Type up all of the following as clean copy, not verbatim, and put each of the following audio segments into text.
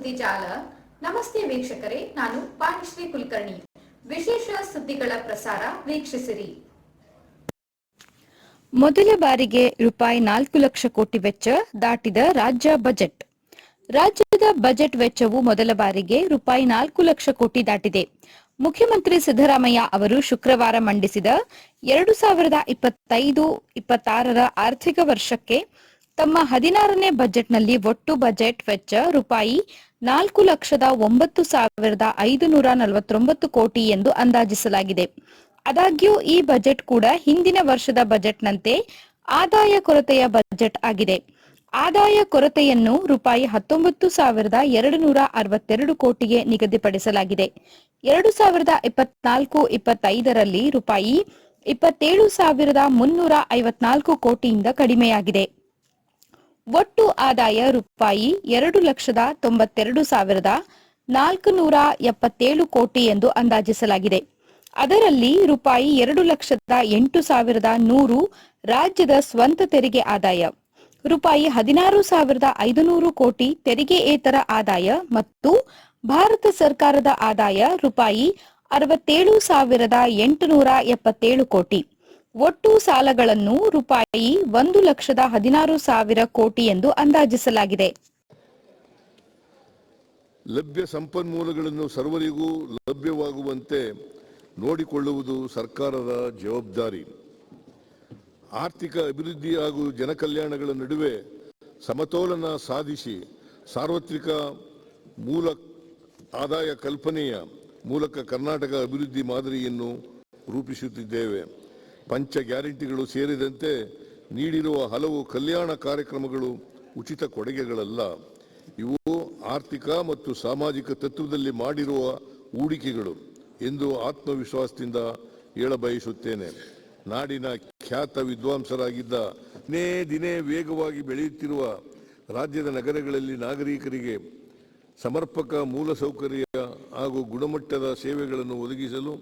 ಸುದ್ದಿ ಜಾಲ. ನಮಸ್ತೆ ವೀಕ್ಷಕರೇ, ನಾನು ಪಾಣಿಶ್ರೀ ಕುಲಕರ್ಣಿ. ವಿಶೇಷ ಸುದ್ದಿಗಳ ಪ್ರಸಾರ ವೀಕ್ಷಿಸಿರಿ. ಮೊದಲ ಬಾರಿಗೆ ರೂಪಾಯಿ 4 ಲಕ್ಷ ಕೋಟಿ ವೆಚ್ಚ ದಾಟಿದ ರಾಜ್ಯ ಬಜೆಟ್. ರಾಜ್ಯದ ಬಜೆಟ್ ವೆಚ್ಚವು ಮೊದಲ ಬಾರಿಗೆ ರೂಪಾಯಿ 4 ಲಕ್ಷ ಕೋಟಿ ದಾಟಿದೆ. ಮುಖ್ಯಮಂತ್ರಿ ಸಿದ್ದರಾಮಯ್ಯ ಅವರು ಶುಕ್ರವಾರ ಮಂಡಿಸಿದ 2025-26ರ ಆರ್ಥಿಕ ವರ್ಷಕ್ಕೆ ತಮ್ಮ 16ನೇ ಬಜೆಟ್ನಲ್ಲಿ ಒಟ್ಟು ಬಜೆಟ್ ವೆಚ್ಚ ರೂಪಾಯಿ 4,09,549 ಕೋಟಿ ಎಂದು ಅಂದಾಜಿಸಲಾಗಿದೆ. ಆದಾಗ್ಯೂ ಈ ಬಜೆಟ್ ಕೂಡ ಹಿಂದಿನ ವರ್ಷದ ಬಜೆಟ್ನಂತೆ ಆದಾಯ ಕೊರತೆಯ ಬಜೆಟ್ ಆಗಿದೆ. ಆದಾಯ ಕೊರತೆಯನ್ನು ರೂಪಾಯಿ 19,262 ಕೋಟಿಗೆ ನಿಗದಿಪಡಿಸಲಾಗಿದೆ. 2024-25ರಲ್ಲಿ ರೂಪಾಯಿ 27,354 ಕೋಟಿಯಿಂದ ಕಡಿಮೆಯಾಗಿದೆ. ಒಟ್ಟು ಆದಾಯ ರೂಪಾಯಿ 2,92,477 ಕೋಟಿ ಎಂದು ಅಂದಾಜಿಸಲಾಗಿದೆ. ಅದರಲ್ಲಿ ರೂಪಾಯಿ 2,08,100 ರಾಜ್ಯದ ಸ್ವಂತ ತೆರಿಗೆ ಆದಾಯ, ರೂಪಾಯಿ 16,500 ಕೋಟಿ ತೆರಿಗೆಯೇತರ ಆದಾಯ ಮತ್ತು ಭಾರತ ಸರ್ಕಾರದ ಆದಾಯ ರೂಪಾಯಿ 67,877 ಕೋಟಿ. ಒಟ್ಟು ಸಾಲಗಳನ್ನು ರೂಪಾಯಿ 1,16,000 ಕೋಟಿ ಎಂದು ಅಂದಾಜಿಸಲಾಗಿದೆ. ಲಭ್ಯ ಸಂಪನ್ಮೂಲಗಳನ್ನು ಸರ್ವರಿಗೂ ಲಭ್ಯವಾಗುವಂತೆ ನೋಡಿಕೊಳ್ಳುವುದು ಸರ್ಕಾರದ ಜವಾಬ್ದಾರಿ. ಆರ್ಥಿಕ ಅಭಿವೃದ್ಧಿ ಹಾಗೂ ಜನಕಲ್ಯಾಣಗಳ ನಡುವೆ ಸಮತೋಲನ ಸಾಧಿಸಿ ಸಾರ್ವತ್ರಿಕ ಮೂಲ ಆದಾಯ ಕಲ್ಪನೆಯ ಮೂಲಕ ಕರ್ನಾಟಕ ಅಭಿವೃದ್ಧಿ ಮಾದರಿಯನ್ನು ರೂಪಿಸುತ್ತಿದ್ದೇವೆ. ಪಂಚ ಗ್ಯಾರಂಟಿಗಳು ಸೇರಿದಂತೆ ನೀಡಿರುವ ಹಲವು ಕಲ್ಯಾಣ ಕಾರ್ಯಕ್ರಮಗಳು ಉಚಿತ ಕೊಡುಗೆಗಳಲ್ಲ. ಇವು ಆರ್ಥಿಕ ಮತ್ತು ಸಾಮಾಜಿಕ ತತ್ವದಲ್ಲಿ ಮಾಡಿರುವ ಹೂಡಿಕೆಗಳು ಎಂದು ಆತ್ಮವಿಶ್ವಾಸದಿಂದ ಹೇಳಬಯಸುತ್ತೇನೆ. ನಾಡಿನ ಖ್ಯಾತ ವಿದ್ವಾಂಸರಾಗಿದ್ದ ದಿನೇ ವೇಗವಾಗಿ ಬೆಳೆಯುತ್ತಿರುವ ರಾಜ್ಯದ ನಗರಗಳಲ್ಲಿ ನಾಗರಿಕರಿಗೆ ಸಮರ್ಪಕ ಮೂಲಸೌಕರ್ಯ ಹಾಗೂ ಗುಣಮಟ್ಟದ ಸೇವೆಗಳನ್ನು ಒದಗಿಸಲು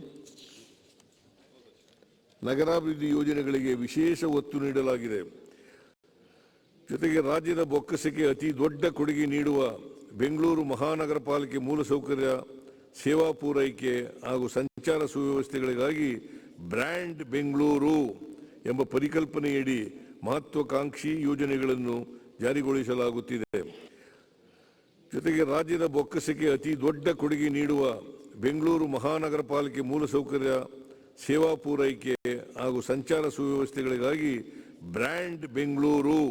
ನಗರಾಭಿವೃದ್ಧಿ ಯೋಜನೆಗಳಿಗೆ ವಿಶೇಷ ಒತ್ತು ನೀಡಲಾಗಿದೆ. ಜೊತೆಗೆ ರಾಜ್ಯದ ಬೊಕ್ಕಸಕ್ಕೆ ಅತಿ ದೊಡ್ಡ ಕೊಡುಗೆ ನೀಡುವ ಬೆಂಗಳೂರು ಮಹಾನಗರ ಪಾಲಿಕೆ ಮೂಲಸೌಕರ್ಯ, ಸೇವಾ ಪೂರೈಕೆ ಹಾಗೂ ಸಂಚಾರ ಸುವ್ಯವಸ್ಥೆಗಳಿಗಾಗಿ ಬ್ರ್ಯಾಂಡ್ ಬೆಂಗಳೂರು ಎಂಬ ಪರಿಕಲ್ಪನೆಯಡಿ ಮಹತ್ವಾಕಾಂಕ್ಷಿ ಯೋಜನೆಗಳನ್ನು ಜಾರಿಗೊಳಿಸಲಾಗುತ್ತಿದೆ. ಜೊತೆಗೆ ರಾಜ್ಯದ ಬೊಕ್ಕಸಕ್ಕೆ ಅತಿ ದೊಡ್ಡ ಕೊಡುಗೆ ನೀಡುವ ಬೆಂಗಳೂರು ಮಹಾನಗರ ಪಾಲಿಕೆ ಮೂಲಸೌಕರ್ಯ, ಸೇವಾ ಪೂರೈಕೆ ಹಾಗೂ ಸಂಚಾರ ಸುವ್ಯವಸ್ಥೆಗಳಿಗಾಗಿ ಬ್ರ್ಯಾಂಡ್ ಬೆಂಗಳೂರು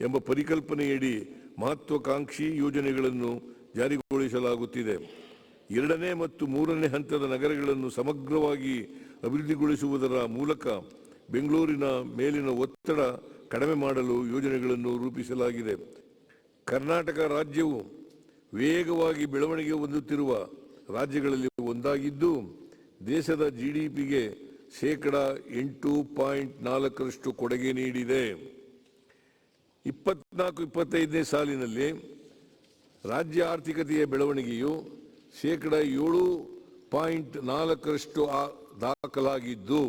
ಎಂಬ ಪರಿಕಲ್ಪನೆಯಡಿ ಮಹತ್ವಾಕಾಂಕ್ಷಿ ಯೋಜನೆಗಳನ್ನು ಜಾರಿಗೊಳಿಸಲಾಗುತ್ತಿದೆ. 2ನೇ ಮತ್ತು 3ನೇ ಹಂತದ ನಗರಗಳನ್ನು ಸಮಗ್ರವಾಗಿ ಅಭಿವೃದ್ಧಿಗೊಳಿಸುವುದರ ಮೂಲಕ ಬೆಂಗಳೂರಿನ ಮೇಲಿನ ಒತ್ತಡ ಕಡಿಮೆ ಮಾಡಲು ಯೋಜನೆಗಳನ್ನು ರೂಪಿಸಲಾಗಿದೆ. ಕರ್ನಾಟಕ ರಾಜ್ಯವು ವೇಗವಾಗಿ ಬೆಳವಣಿಗೆ ಹೊಂದುತ್ತಿರುವ ರಾಜ್ಯಗಳಲ್ಲಿ ಒಂದಾಗಿದ್ದು ದೇಶದ ಜಿಡಿಪಿಗೆ 8.4% ಕೊಡುಗೆ ನೀಡಿದೆ. 24-25ನೇ ಸಾಲಿನಲ್ಲಿ ರಾಜ್ಯ ಆರ್ಥಿಕತೆಯ ಬೆಳವಣಿಗೆಯು 7.4% ದಾಖಲಾಗಿದ್ದು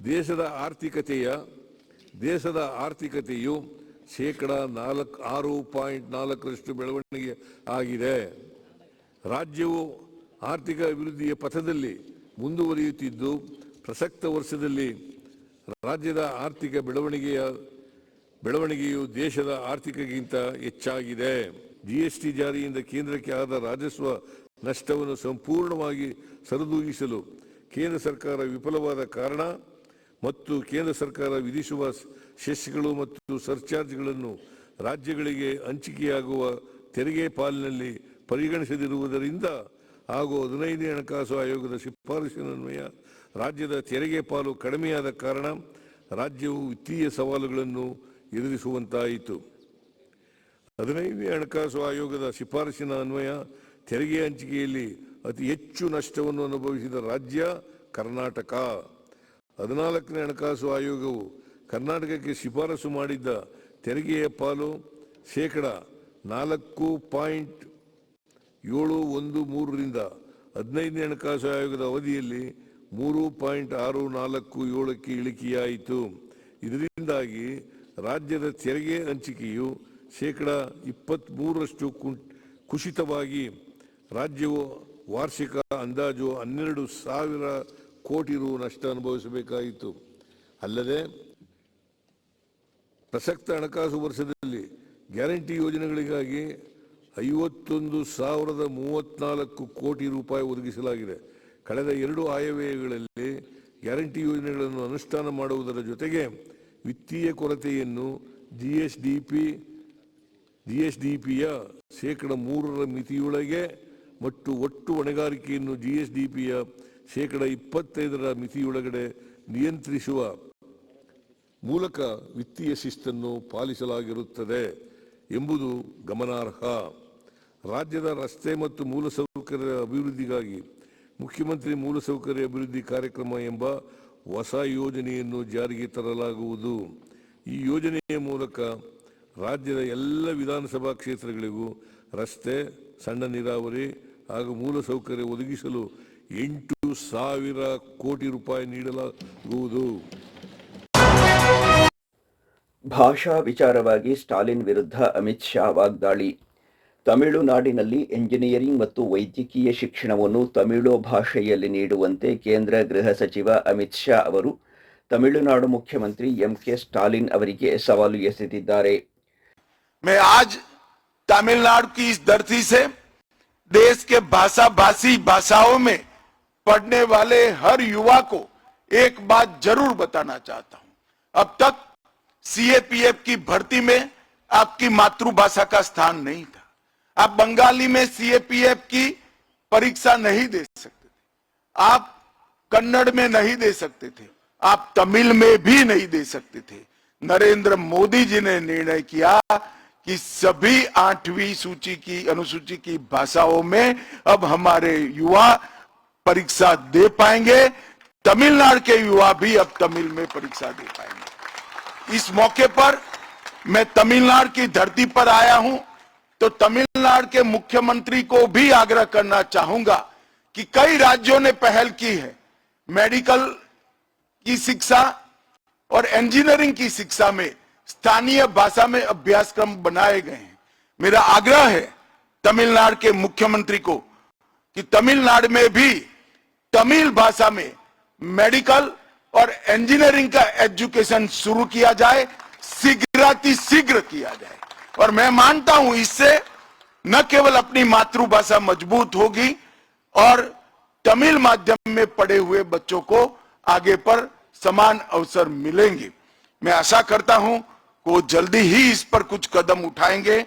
ದೇಶದ ಆರ್ಥಿಕತೆಯು 6.4% ಬೆಳವಣಿಗೆ ಆಗಿದೆ. ರಾಜ್ಯವು ಆರ್ಥಿಕ ಅಭಿವೃದ್ಧಿಯ ಪಥದಲ್ಲಿ ಮುಂದುವರಿಯುತ್ತಿದ್ದು ಪ್ರಸಕ್ತ ವರ್ಷದಲ್ಲಿ ರಾಜ್ಯದ ಆರ್ಥಿಕ ಬೆಳವಣಿಗೆಯು ದೇಶದ ಆರ್ಥಿಕತೆಗಿಂತ ಹೆಚ್ಚಾಗಿದೆ. ಜಿಎಸ್ಟಿ ಜಾರಿಯಿಂದ ಕೇಂದ್ರಕ್ಕೆ ಆದ ರಾಜಸ್ವ ನಷ್ಟವನ್ನು ಸಂಪೂರ್ಣವಾಗಿ ಸರಿದೂಗಿಸಲು ಕೇಂದ್ರ ಸರ್ಕಾರ ವಿಫಲವಾದ ಕಾರಣ ಮತ್ತು ಕೇಂದ್ರ ಸರ್ಕಾರ ವಿಧಿಸುವ ಸೆಸ್ಗಳು ಮತ್ತು ಸರ್ಚಾರ್ಜ್ಗಳನ್ನು ರಾಜ್ಯಗಳಿಗೆ ಹಂಚಿಕೆಯಾಗುವ ತೆರಿಗೆ ಪಾಲಿನಲ್ಲಿ ಪರಿಗಣಿಸದಿರುವುದರಿಂದ ಹಾಗೂ 15ನೇ ಹಣಕಾಸು ಆಯೋಗದ ಶಿಫಾರಸಿನನ್ವಯ ರಾಜ್ಯದ ತೆರಿಗೆ ಪಾಲು ಕಡಿಮೆಯಾದ ಕಾರಣ ರಾಜ್ಯವು ವಿತ್ತೀಯ ಸವಾಲುಗಳನ್ನು ಎದುರಿಸುವಂತಾಯಿತು. 15ನೇ ಹಣಕಾಸು ಆಯೋಗದ ಶಿಫಾರಸಿನ ಅನ್ವಯ ತೆರಿಗೆ ಹಂಚಿಕೆಯಲ್ಲಿ ಅತಿ ಹೆಚ್ಚು ನಷ್ಟವನ್ನು ಅನುಭವಿಸಿದ ರಾಜ್ಯ ಕರ್ನಾಟಕ. 14ನೇ ಹಣಕಾಸು ಆಯೋಗವು ಕರ್ನಾಟಕಕ್ಕೆ ಶಿಫಾರಸು ಮಾಡಿದ್ದ ತೆರಿಗೆಯ ಪಾಲು 4.713ರಿಂದ 15ನೇ ಹಣಕಾಸು ಆಯೋಗದ ಅವಧಿಯಲ್ಲಿ 3.647ಕ್ಕೆ ಇಳಿಕೆಯಾಯಿತು. ಇದರಿಂದಾಗಿ ರಾಜ್ಯದ ತೆರಿಗೆ ಹಂಚಿಕೆಯು 23% ಕುಸಿತವಾಗಿ ರಾಜ್ಯವು ವಾರ್ಷಿಕ ಅಂದಾಜು 12,000 ಕೋಟಿ ರು ನಷ್ಟ ಅನುಭವಿಸಬೇಕಾಯಿತು. ಅಲ್ಲದೆ ಪ್ರಸಕ್ತ ಹಣಕಾಸು ವರ್ಷದಲ್ಲಿ ಗ್ಯಾರಂಟಿ ಯೋಜನೆಗಳಿಗಾಗಿ 51,034 ಕೋಟಿ ರೂಪಾಯಿ ಒದಗಿಸಲಾಗಿದೆ. ಕಳೆದ 2 ಆಯವ್ಯಯಗಳಲ್ಲಿ ಗ್ಯಾರಂಟಿ ಯೋಜನೆಗಳನ್ನು ಅನುಷ್ಠಾನ ಮಾಡುವುದರ ಜೊತೆಗೆ ವಿತ್ತೀಯ ಕೊರತೆಯನ್ನು ಜಿಎಸ್ಡಿಪಿಯ ಶೇಕಡ 3 ಮಿತಿಯೊಳಗೆ ಮತ್ತು ಒಟ್ಟು ಹೊಣೆಗಾರಿಕೆಯನ್ನು ಜಿಎಸ್ಡಿಪಿಯ ಶೇಕಡ 25 ಮಿತಿಯೊಳಗಡೆ ನಿಯಂತ್ರಿಸುವ ಮೂಲಕ ವಿತ್ತೀಯ ಶಿಸ್ತನ್ನು ಪಾಲಿಸಲಾಗಿರುತ್ತದೆ ಎಂಬುದು ಗಮನಾರ್ಹ. ರಾಜ್ಯದ ರಸ್ತೆ ಮತ್ತು ಮೂಲಸೌಕರ್ಯ ಅಭಿವೃದ್ಧಿಗಾಗಿ ಮುಖ್ಯಮಂತ್ರಿ ಮೂಲಸೌಕರ್ಯ ಅಭಿವೃದ್ಧಿ ಕಾರ್ಯಕ್ರಮ ಎಂಬ ಹೊಸ ಯೋಜನೆಯನ್ನು ಜಾರಿಗೆ ತರಲಾಗುವುದು. ಈ ಯೋಜನೆಯ ಮೂಲಕ ರಾಜ್ಯದ ಎಲ್ಲ ವಿಧಾನಸಭಾ ಕ್ಷೇತ್ರಗಳಿಗೂ ರಸ್ತೆ, ಸಣ್ಣ ನೀರಾವರಿ ಹಾಗೂ ಮೂಲಸೌಕರ್ಯ ಒದಗಿಸಲು 8,000 ಕೋಟಿ ರೂಪಾಯಿ ನೀಡಲಾಗುವುದು. ಭಾಷಾ ವಿಚಾರವಾಗಿ ಸ್ಟಾಲಿನ್ ವಿರುದ್ಧ ಅಮಿತ್ ಶಾ ವಾಗ್ದಾಳಿ. ತಮಿಳುನಾಡಿನಲ್ಲಿ ಎಂಜಿನಿಯರಿಂಗ್ ಮತ್ತು ವೈದ್ಯಕೀಯ ಶಿಕ್ಷಣವನ್ನು ತಮಿಳು ಭಾಷೆಯಲ್ಲಿ ನೀಡುವಂತೆ ಕೇಂದ್ರ ಗೃಹ ಸಚಿವ ಅಮಿತ್ ಶಾ ಅವರು ತಮಿಳುನಾಡು ಮುಖ್ಯಮಂತ್ರಿ ಎಂಕೆ ಸ್ಟಾಲಿನ್ ಅವರಿಗೆ ಸವಾಲು ಎಸೆದಿದ್ದಾರೆ. मैं आज तमिलनाडु की इस धरती से देश के भाषी भाषाओं में पढ़ने वाले हर युवा को एक बात जरूर बताना चाहता हूं. अब तक सीएपीएफ की भर्ती में आपकी मातृभाषा का स्थान नहीं था. आप बंगाली में सीएपीएफ की परीक्षा नहीं दे सकते थे, आप कन्नड़ में नहीं दे सकते थे, आप तमिल में भी नहीं दे सकते थे. नरेंद्र मोदी जी ने निर्णय किया कि सभी 8वीं सूची की अनुसूची की भाषाओं में अब हमारे युवा परीक्षा दे पाएंगे. तमिलनाडु के युवा भी अब तमिल में परीक्षा दे पाएंगे. इस मौके पर मैं तमिलनाडु की धरती पर आया हूं तो तमिलनाडु के मुख्यमंत्री को भी आग्रह करना चाहूंगा कि कई राज्यों ने पहल की है. मेडिकल की शिक्षा और इंजीनियरिंग की शिक्षा में स्थानीय भाषा में अभ्यासक्रम बनाए गए हैं. मेरा आग्रह है तमिलनाडु के मुख्यमंत्री को कि तमिलनाडु में भी तमिल भाषा में मेडिकल और इंजीनियरिंग का एजुकेशन शुरू किया जाए, शीघ्र किया जाए. और मैं मानता हूं इससे न केवल अपनी मातृभाषा मजबूत होगी और तमिल माध्यम में पढ़े हुए बच्चों को आगे पर समान अवसर मिलेंगे. मैं आशा करता हूं कि वो जल्दी ही इस पर कुछ कदम उठाएंगे.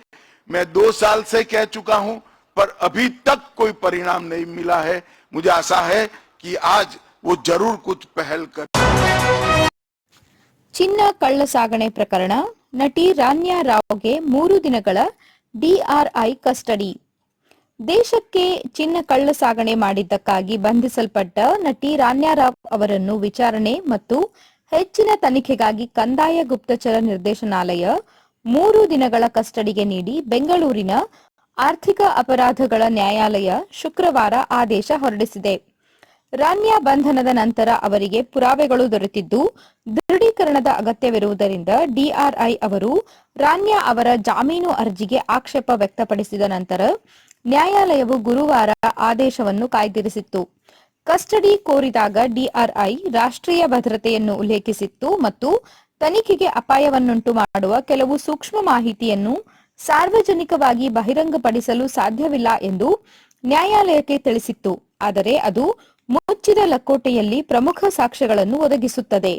मैं 2 साल से कह चुका हूं पर अभी तक कोई परिणाम नहीं मिला है. मुझे आशा है कि आज वो जरूर कुछ पहल कर. ಚಿನ್ನ ಕಳ್ಳ ಸಾಗಣೆ ಪ್ರಕರಣ, ನಟಿ ರಾನ್ಯಾ ರಾವ್ಗೆ 3 ದಿನಗಳ ಡಿಆರ್ಐ ಕಸ್ಟಡಿ. ದೇಶಕ್ಕೆ ಚಿನ್ನ ಕಳ್ಳ ಸಾಗಣೆ ಮಾಡಿದ್ದಕ್ಕಾಗಿ ಬಂಧಿಸಲ್ಪಟ್ಟ ನಟಿ ರಾನ್ಯಾ ರಾವ್ ಅವರನ್ನು ವಿಚಾರಣೆ ಮತ್ತು ಹೆಚ್ಚಿನ ತನಿಖೆಗಾಗಿ ಕಂದಾಯ ಗುಪ್ತಚರ ನಿರ್ದೇಶನಾಲಯ 3 ದಿನಗಳ ಕಸ್ಟಡಿಗೆ ನೀಡಿ ಬೆಂಗಳೂರಿನ ಆರ್ಥಿಕ ಅಪರಾಧಗಳ ನ್ಯಾಯಾಲಯ ಶುಕ್ರವಾರ ಆದೇಶ ಹೊರಡಿಸಿದೆ. ರಾನ್ಯಾ ಬಂಧನದ ನಂತರ ಅವರಿಗೆ ಪುರಾವೆಗಳು ದೊರೆತಿದ್ದು ದೃಢೀಕರಣದ ಅಗತ್ಯವಿರುವುದರಿಂದ ಡಿಆರ್ಐ ಅವರು ರಾನ್ಯಾ ಅವರ ಜಾಮೀನು ಅರ್ಜಿಗೆ ಆಕ್ಷೇಪ ವ್ಯಕ್ತಪಡಿಸಿದ ನಂತರ ನ್ಯಾಯಾಲಯವು ಗುರುವಾರ ಆದೇಶವನ್ನು ಕಾಯ್ದಿರಿಸಿತ್ತು. ಕಸ್ಟಡಿ ಕೋರಿದಾಗ ಡಿಆರ್ಐ ರಾಷ್ಟ್ರೀಯ ಭದ್ರತೆಯನ್ನು ಉಲ್ಲೇಖಿಸಿತ್ತು ಮತ್ತು ತನಿಖೆಗೆ ಅಪಾಯವನ್ನುಂಟು ಮಾಡುವ ಕೆಲವು ಸೂಕ್ಷ್ಮ ಮಾಹಿತಿಯನ್ನು ಸಾರ್ವಜನಿಕವಾಗಿ ಬಹಿರಂಗಪಡಿಸಲು ಸಾಧ್ಯವಿಲ್ಲ ಎಂದು ನ್ಯಾಯಾಲಯಕ್ಕೆ ತಿಳಿಸಿತ್ತು. ಆದರೆ ಅದು ಮುಚ್ಚಿದ ಲಕೋಟೆಯಲ್ಲಿ ಪ್ರಮುಖ ಸಾಕ್ಷ್ಯಗಳನ್ನು ಒದಗಿಸುತ್ತದೆ.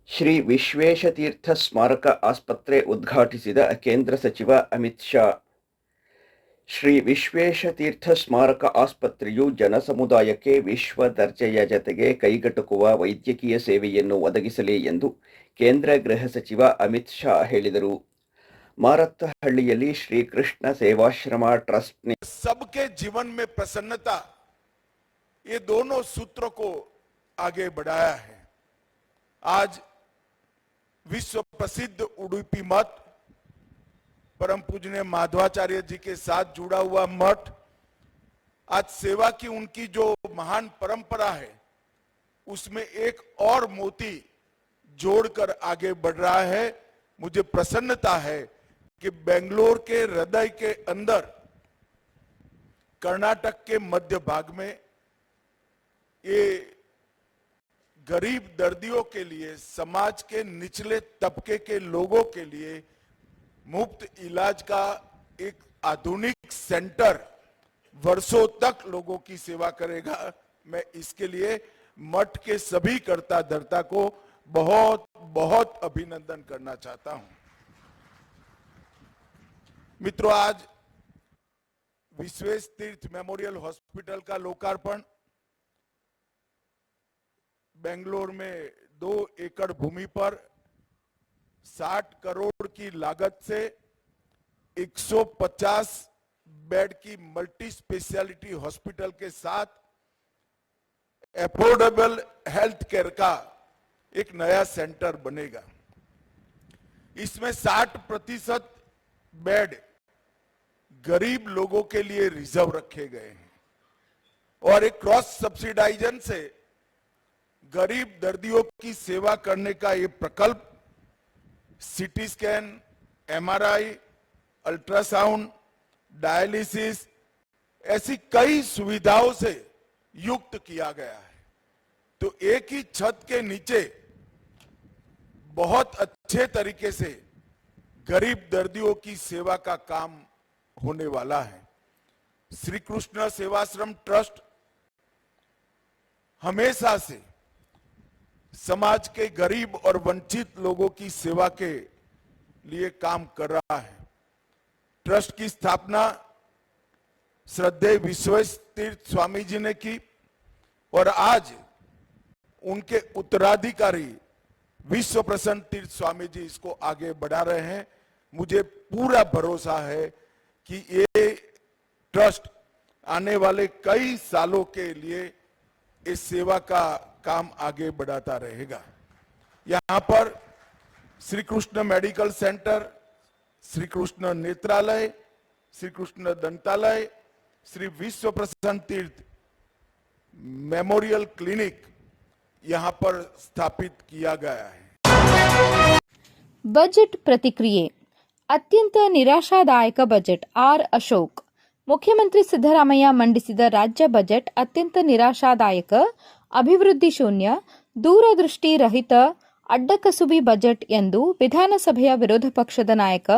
ಶ್ರೀ ವಿಶ್ವೇಶತೀರ್ಥ ಸ್ಮಾರಕ ಆಸ್ಪತ್ರೆ ಉದ್ಘಾಟಿಸಿದ ಕೇಂದ್ರ ಸಚಿವ ಅಮಿತ್ ಶಾ. ಶ್ರೀ ವಿಶ್ವೇಶತೀರ್ಥ ಸ್ಮಾರಕ ಆಸ್ಪತ್ರೆಯು ಜನಸಮುದಾಯಕ್ಕೆ ವಿಶ್ವ ದರ್ಜೆಯ ಜತೆಗೆ ಕೈಗೆಟುಕುವ ವೈದ್ಯಕೀಯ ಸೇವೆಯನ್ನು ಒದಗಿಸಲಿ ಎಂದು ಕೇಂದ್ರ ಗೃಹ ಸಚಿವ ಅಮಿತ್ ಶಾ ಹೇಳಿದರು. ಮಾರತ್ತಹಳ್ಳಿಯಲ್ಲಿ ಶ್ರೀಕೃಷ್ಣ ಸೇವಾಶ್ರಮ ಟ್ರಸ್ಟ್ ने सबके जीवन में प्रसन्नता, ये दोनों सूत्रों को आगे बढ़ाया है. आज विश्व प्रसिद्ध उडुपी मठ, परम पूजनीय माधवाचार्य जी के साथ जुड़ा हुआ मठ, आज सेवा की उनकी जो महान परंपरा है उसमें एक और मोती जोड़कर आगे बढ़ रहा है. मुझे प्रसन्नता है कि बेंगलोर के हृदय के अंदर कर्नाटक के मध्य भाग में ये गरीब दर्दियों के लिए, समाज के निचले तबके के लोगों के लिए मुफ्त इलाज का एक आधुनिक सेंटर वर्षों तक लोगों की सेवा करेगा। मैं इसके लिए मठ के सभी कर्ता धर्ता को बहुत बहुत अभिनंदन करना चाहता हूं। मित्रों, आज विश्वेश तीर्थ मेमोरियल हॉस्पिटल का लोकार्पण बेंगलोर में 2 एकड़ भूमि पर 60 करोड़ की लागत से 150 बेड की मल्टी स्पेशलिटी हॉस्पिटल के साथ अफोर्डेबल हेल्थ केयर का एक नया सेंटर बनेगा। इसमें 60% बेड गरीब लोगों के लिए रिजर्व रखे गए हैं और एक क्रॉस सब्सिडाइजन से गरीब दर्दियों की सेवा करने का ये प्रकल्प CT scan, MRI, ultrasound, dialysis ऐसी कई सुविधाओं से युक्त किया गया है। तो एक ही छत के नीचे बहुत अच्छे तरीके से गरीब दर्दियों की सेवा का काम होने वाला है। श्री कृष्ण सेवाश्रम ट्रस्ट हमेशा से समाज के गरीब और वंचित लोगों की सेवा के लिए काम कर रहा है। ट्रस्ट की स्थापना श्रद्धेय विश्वेश तीर्थ स्वामी जी ने की और आज उनके उत्तराधिकारी विश्व प्रसन्न तीर्थ स्वामी जी इसको आगे बढ़ा रहे हैं। मुझे पूरा भरोसा है कि ये ट्रस्ट आने वाले कई सालों के लिए इस सेवा का काम आगे बढ़ाता रहेगा। यहां पर श्री कृष्ण मेडिकल सेंटर, श्री कृष्ण नेत्रालय, श्री कृष्ण दंतालय, श्री विश्व प्रसन्न तीर्थ मेमोरियल क्लिनिक यहां पर स्थापित किया गया है। ಬಜೆಟ್ ಪ್ರತಿಕ್ರಿಯೆ. ಅತ್ಯಂತ ನಿರಾಶಾದಾಯಕ ಬಜೆಟ್. ಆರ್ ಅಶೋಕ್. ಮುಖ್ಯಮಂತ್ರಿ ಸಿದ್ದರಾಮಯ್ಯ ಮಂಡಿಸಿದ ರಾಜ್ಯ ಬಜೆಟ್ ಅತ್ಯಂತ ನಿರಾಶಾದಾಯಕ, ಅಭಿವೃದ್ಧಿ ಶೂನ್ಯ, ದೂರದೃಷ್ಟಿ ರಹಿತ, ಅಡ್ಡಕಸುಬಿ ಬಜೆಟ್ ಎಂದು ವಿಧಾನಸಭೆಯ ವಿರೋಧ ಪಕ್ಷದ ನಾಯಕ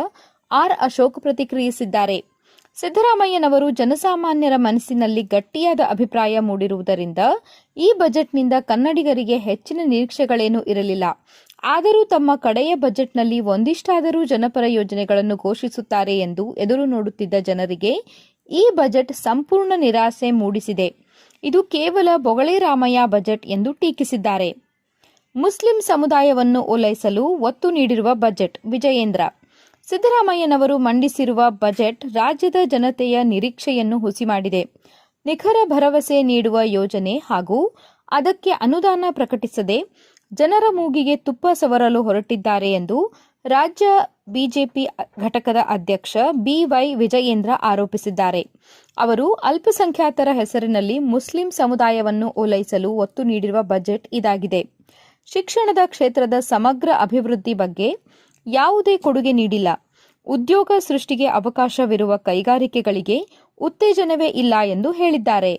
ಆರ್ ಅಶೋಕ್ ಪ್ರತಿಕ್ರಿಯಿಸಿದ್ದಾರೆ. ಸಿದ್ದರಾಮಯ್ಯನವರು ಜನಸಾಮಾನ್ಯರ ಮನಸ್ಸಿನಲ್ಲಿ ಗಟ್ಟಿಯಾದ ಅಭಿಪ್ರಾಯ ಮೂಡಿರುವುದರಿಂದ ಈ ಬಜೆಟ್ನಿಂದ ಕನ್ನಡಿಗರಿಗೆ ಹೆಚ್ಚಿನ ನಿರೀಕ್ಷೆಗಳೇನೂ ಇರಲಿಲ್ಲ. ಆದರೂ ತಮ್ಮ ಕಡೆಯ ಬಜೆಟ್ನಲ್ಲಿ ಒಂದಿಷ್ಟಾದರೂ ಜನಪರ ಯೋಜನೆಗಳನ್ನು ಘೋಷಿಸುತ್ತಾರೆ ಎಂದು ಎದುರು ನೋಡುತ್ತಿದ್ದ ಜನರಿಗೆ ಈ ಬಜೆಟ್ ಸಂಪೂರ್ಣ ನಿರಾಸೆ ಮೂಡಿಸಿದೆ. ಇದು ಕೇವಲ ಬೊಗಳೆ ರಾಮಯ್ಯ ಬಜೆಟ್ ಎಂದು ಟೀಕಿಸಿದ್ದಾರೆ. ಮುಸ್ಲಿಂ ಸಮುದಾಯವನ್ನು ಓಲೈಸಲು ಒತ್ತು ನೀಡಿರುವ ಬಜೆಟ್. ವಿಜಯೇಂದ್ರ. ಸಿದ್ದರಾಮಯ್ಯನವರು ಮಂಡಿಸಿರುವ ಬಜೆಟ್ ರಾಜ್ಯದ ಜನತೆಯ ನಿರೀಕ್ಷೆಯನ್ನು ಹುಸಿ ಮಾಡಿದೆ. ನಿಖರ ಭರವಸೆ ನೀಡುವ ಯೋಜನೆ ಹಾಗೂ ಅದಕ್ಕೆ ಅನುದಾನ ಪ್ರಕಟಿಸದೆ ಜನರ ಮೂಗಿಗೆ ತುಪ್ಪ ಸವರಲು ಹೊರಟಿದ್ದಾರೆ ಎಂದು ರಾಜ್ಯ ಬಿಜೆಪಿ ಘಟಕದ ಅಧ್ಯಕ್ಷ ಬಿವೈ ವಿಜಯೇಂದ್ರ ಆರೋಪಿಸಿದ್ದಾರೆ. ಅವರು ಅಲ್ಪಸಂಖ್ಯಾತರ ಹೆಸರಿನಲ್ಲಿ ಮುಸ್ಲಿಂ ಸಮುದಾಯವನ್ನು ಓಲೈಸಲು ಒತ್ತು ನೀಡಿರುವ ಬಜೆಟ್ ಇದಾಗಿದೆ. ಶಿಕ್ಷಣದ ಕ್ಷೇತ್ರದ ಸಮಗ್ರ ಅಭಿವೃದ್ಧಿ ಬಗ್ಗೆ ಯಾವುದೇ ಕೊಡುಗೆ ನೀಡಿಲ್ಲ. ಉದ್ಯೋಗ ಸೃಷ್ಟಿಗೆ ಅವಕಾಶವಿರುವ ಕೈಗಾರಿಕೆಗಳಿಗೆ ಉತ್ತೇಜನವೇ ಇಲ್ಲ ಎಂದು ಹೇಳಿದ್ದಾರೆ.